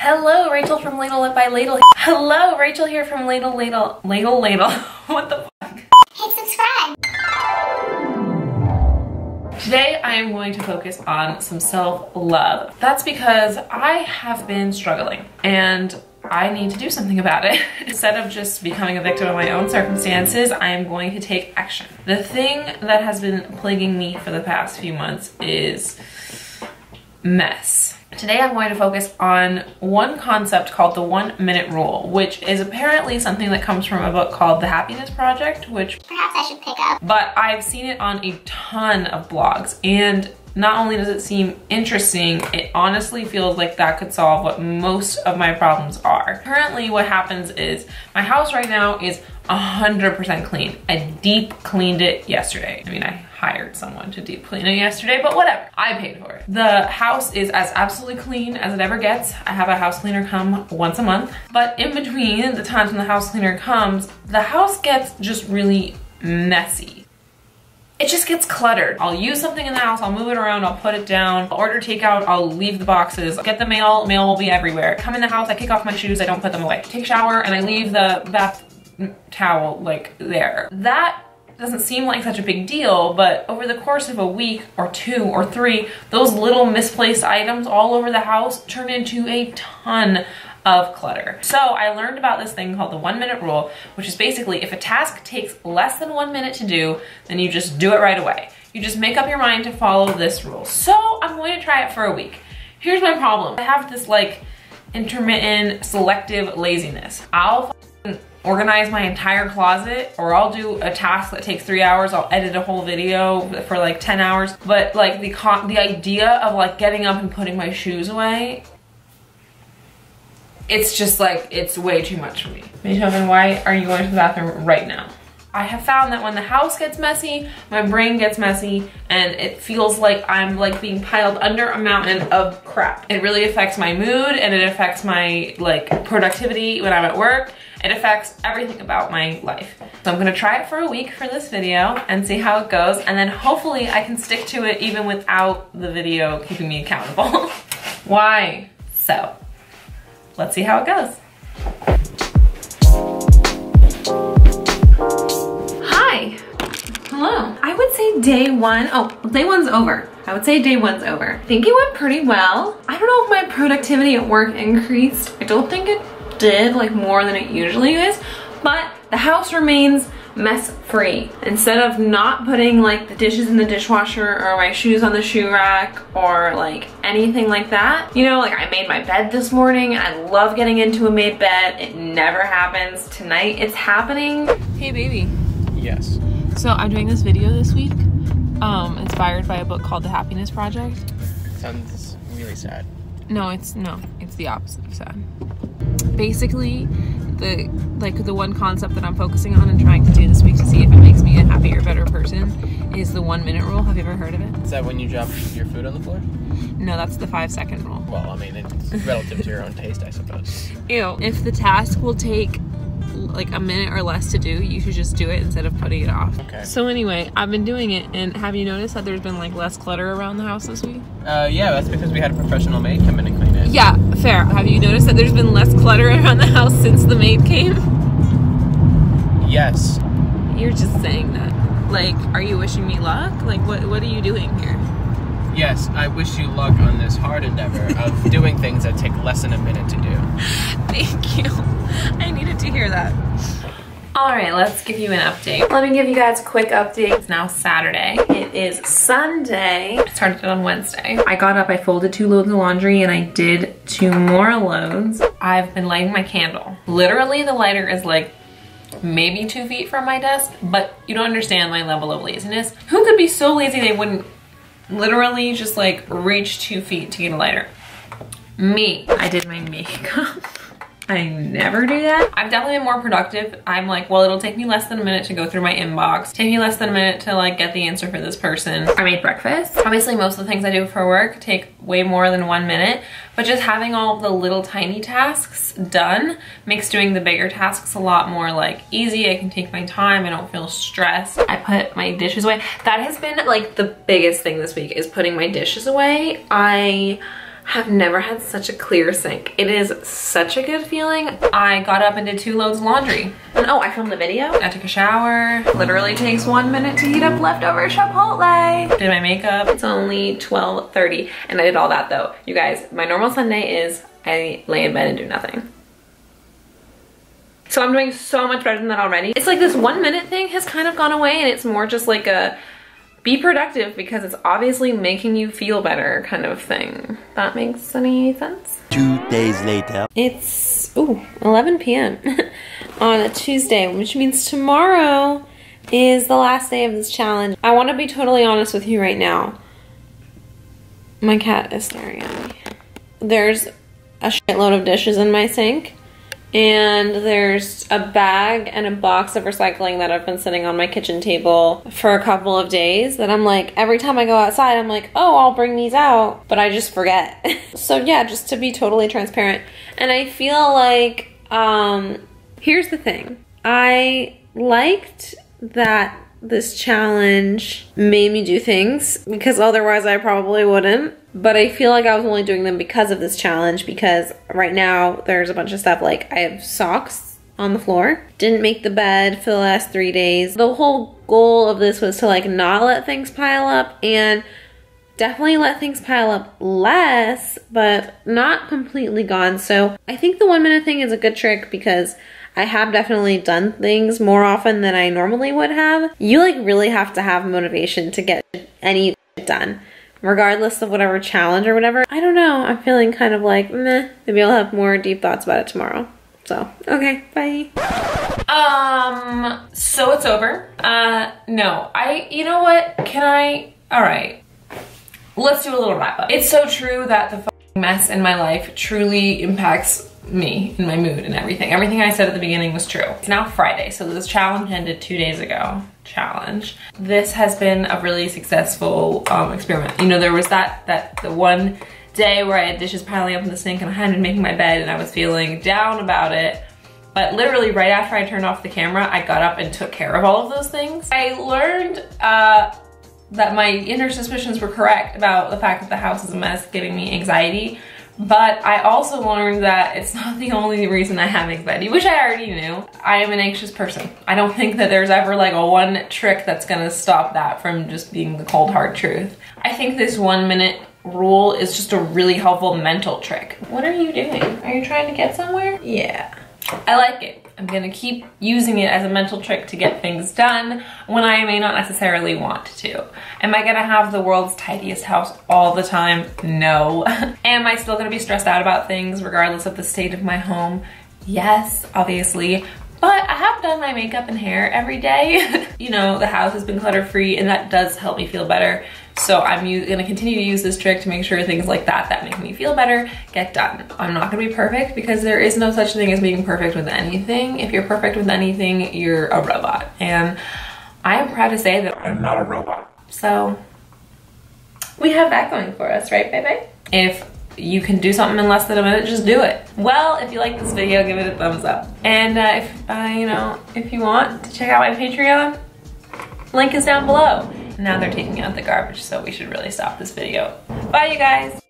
Hello, Rachel from Ladle It by Ladle. Hello, Rachel here from Ladle. What the fuck? Hit subscribe. Today I am going to focus on some self-love. That's because I have been struggling and I need to do something about it. Instead of just becoming a victim of my own circumstances, I am going to take action. The thing that has been plaguing me for the past few months is mess. Today I'm going to focus on one concept called the 1 minute rule, which is apparently something that comes from a book called The Happiness Project, which perhaps I should pick up. But I've seen it on a ton of blogs, and not only does it seem interesting, it honestly feels like that could solve what most of my problems are. Currently what happens is my house right now is 100% clean. I deep cleaned it yesterday. I mean, I hired someone to deep clean it yesterday, but whatever, I paid for it. The house is as absolutely clean as it ever gets. I have a house cleaner come once a month, but in between the times when the house cleaner comes, the house gets just really messy. It just gets cluttered. I'll use something in the house, I'll move it around, I'll put it down, I'll order takeout, I'll leave the boxes, get the mail will be everywhere. Come in the house, I kick off my shoes, I don't put them away. Take a shower and I leave the bath towel like there. That doesn't seem like such a big deal, but over the course of a week or 2 or 3, those little misplaced items all over the house turn into a ton of clutter. So I learned about this thing called the 1 minute rule, which is basically if a task takes less than 1 minute to do, then you just do it right away. You just make up your mind to follow this rule. So I'm going to try it for a week. Here's my problem. I have this like intermittent selective laziness. I'll organize my entire closet, or I'll do a task that takes 3 hours. I'll edit a whole video for like 10 hours. But like the idea of like getting up and putting my shoes away, it's just like, it's way too much for me. Beethoven, why are you going to the bathroom right now? I have found that when the house gets messy, my brain gets messy, and it feels like I'm like being piled under a mountain of crap. It really affects my mood, and it affects my like productivity when I'm at work. It affects everything about my life. So I'm gonna try it for a week for this video and see how it goes, and then hopefully I can stick to it even without the video keeping me accountable. Why? So, let's see how it goes. Hi. Hello. I would say day one. Oh, day one's over. I would say day one's over. I think it went pretty well. I don't know if my productivity at work increased. I don't think it did, like more than it usually is, but the house remains mess-free. Instead of not putting like the dishes in the dishwasher or my shoes on the shoe rack or like anything like that, you know, like I made my bed this morning. I love getting into a made bed. It never happens. Tonight it's happening. Hey baby. Yes. So I'm doing this video this week, inspired by a book called The Happiness Project. Sounds really sad. No, it's the opposite of sad. Basically, the one concept that I'm focusing on and trying to do this week to see if it makes me a happier, better person is the 1 minute rule. Have you ever heard of it? Is that when you drop your food on the floor? No, that's the 5 second rule. Well, I mean, it's relative to your own taste, I suppose. Ew. If the task will take like a minute or less to do, you should just do it instead of putting it off. Okay. So anyway, I've been doing it, and have you noticed that there's been like less clutter around the house this week? Yeah, that's because we had a professional maid come in and clean it. Yeah, fair. Have you noticed that there's been less clutter around the house since the maid came? Yes. You're just saying that. Like, are you wishing me luck? Like, what are you doing here? Yes, I wish you luck on this hard endeavor of doing things that take less than a minute to do. Thank you. I needed to hear that. All right, let's give you an update. Let me give you guys a quick update. It's now Saturday. It is Sunday. I started it on Wednesday. I got up, I folded 2 loads of laundry, and I did 2 more loads. I've been lighting my candle. Literally, the lighter is like maybe 2 feet from my desk, but you don't understand my level of laziness. Who could be so lazy they wouldn't literally just like reach 2 feet to get a lighter? Me. I did my makeup. I never do that. I've definitely been more productive. I'm like, well, it'll take me less than a minute to go through my inbox. Take me less than a minute to like get the answer for this person. I made breakfast. Obviously, most of the things I do for work take way more than 1 minute, but just having all of the little tiny tasks done makes doing the bigger tasks a lot more like easy. I can take my time. I don't feel stressed. I put my dishes away. That has been like the biggest thing this week, is putting my dishes away. I I've never had such a clear sink. It is such a good feeling. I got up and did 2 loads of laundry. And oh, I filmed the video. I took a shower. Literally takes 1 minute to heat up leftover Chipotle. Did my makeup. It's only 12:30 and I did all that though. You guys, my normal Sunday is I lay in bed and do nothing. So I'm doing so much better than that already. It's like this 1 minute thing has kind of gone away and it's more just like a be productive because it's obviously making you feel better kind of thing. That makes any sense? 2 days later. It's 11 p.m. on a Tuesday, which means tomorrow is the last day of this challenge. I want to be totally honest with you right now. My cat is staring at me. There's a shitload of dishes in my sink. And there's a bag and a box of recycling that have been sitting on my kitchen table for a couple of days that I'm like, every time I go outside, I'm like, oh, I'll bring these out, but I just forget. So yeah, just to be totally transparent. And I feel like, here's the thing. I liked that this challenge made me do things because otherwise I probably wouldn't. But I feel like I was only doing them because of this challenge because right now there's a bunch of stuff like I have socks on the floor. Didn't make the bed for the last 3 days. The whole goal of this was to like not let things pile up and definitely let things pile up less, but not completely gone. So I think the 1 minute thing is a good trick because I have definitely done things more often than I normally would have. You like really have to have motivation to get any done, regardless of whatever challenge or whatever. I don't know, I'm feeling kind of like, meh, maybe I'll have more deep thoughts about it tomorrow. So, okay, bye. So it's over. No, you know what, all right. Let's do a little wrap up. It's so true that the fucking mess in my life truly impacts me and my mood and everything. Everything I said at the beginning was true. It's now Friday, so this challenge ended 2 days ago. This has been a really successful experiment. You know, there was the one day where I had dishes piling up in the sink and I hadn't been making my bed and I was feeling down about it. But literally right after I turned off the camera, I got up and took care of all of those things. I learned that my inner suspicions were correct about the fact that the house is a mess, giving me anxiety. But I also learned that it's not the only reason I have anxiety, which I already knew. I am an anxious person. I don't think that there's ever like a one trick that's gonna stop that from just being the cold hard truth. I think this 1 minute rule is just a really helpful mental trick. What are you doing? Are you trying to get somewhere? Yeah. I like it. I'm gonna keep using it as a mental trick to get things done when I may not necessarily want to. Am I gonna have the world's tidiest house all the time? No. Am I still gonna be stressed out about things regardless of the state of my home? Yes, obviously. But I have done my makeup and hair every day. You know, the house has been clutter-free and that does help me feel better. So I'm gonna continue to use this trick to make sure things like that make me feel better get done. I'm not gonna be perfect because there is no such thing as being perfect with anything. If you're perfect with anything, you're a robot. And I am proud to say that I'm not a robot. So we have that going for us, right, baby? If you can do something in less than a minute, just do it. Well, if you like this video, give it a thumbs up. And if you want to check out my Patreon, link is down below. Now they're taking out the garbage, so we should really stop this video. Bye, you guys.